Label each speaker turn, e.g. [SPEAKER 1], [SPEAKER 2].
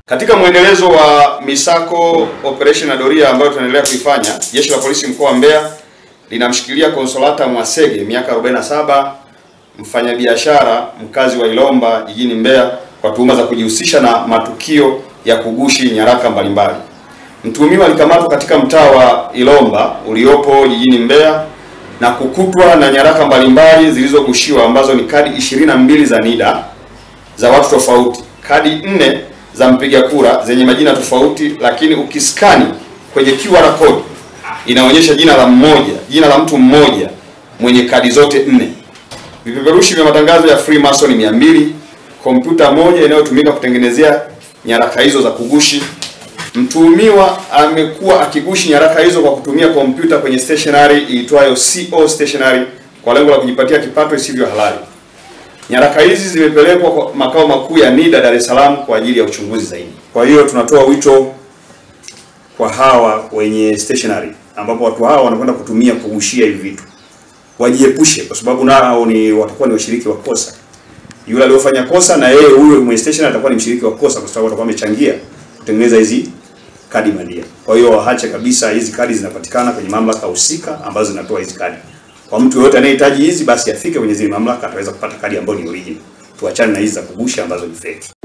[SPEAKER 1] Katika mwendelezo wa misako operation na doria ambayo tunaendelea kuifanya, Jeshi la Polisi mkoa wa Mbeya linamshikilia Consolata Mwasege miaka 47, mfanyabiashara mkazi wa Ilomba jijini Mbeya kwa tuhuma za kujihusisha na matukio ya kugushi nyaraka mbalimbali. Mtuhumiwa alikamatwa katika mtaa wa Ilomba uliopo jijini Mbeya na kukutwa na nyaraka mbalimbali zilizogushiwa ambazo ni kadi 22 za NIDA za watu tofauti, kadi 4 za mpiga kura zenye majina tofauti, lakini ukiskani kwenye QR code inaonyesha jina la mtu mmoja mwenye kadi zote 4. Vipeperushi vya matangazo ya Freemason 200, kompyuta moja inayotumika kutengenezea nyaraka hizo za kugushi. Mtuhumiwa amekuwa akigushi nyaraka hizo kwa kutumia kompyuta kwenye stationery iitwayo CO Stationery kwa lengo la kujipatia kipato isivyo halali. Nyaraka hizi zimepelekwa kwa makao makuu ya NIDA Dar es Salaam kwa ajili ya uchunguzi zaidi. Kwa hiyo tunatoa wito kwa hawa wenye stationery ambapo watu hawa wanakwenda kutumia kugushia hivi vitu, wajiepushe, kwa sababu nao watakuwa ni washiriki wa kosa. Yule aliyofanya kosa na yeye huyo mwenye stationery atakuwa ni mshiriki wa kosa, kwa sababu atakuwa amechangia kutengeneza hizi kadi bandia. Kwa hiyo waache kabisa, hizi kadi zinapatikana kwenye mamlaka husika ambazo zinatoa hizi kadi. Kwa mtu yote anayehitaji hizi basi afike kwenye zile mamlaka, ataweza kupata kadi ambayo ni original. Tuachane na hizi za kugusha ambazo ni fake.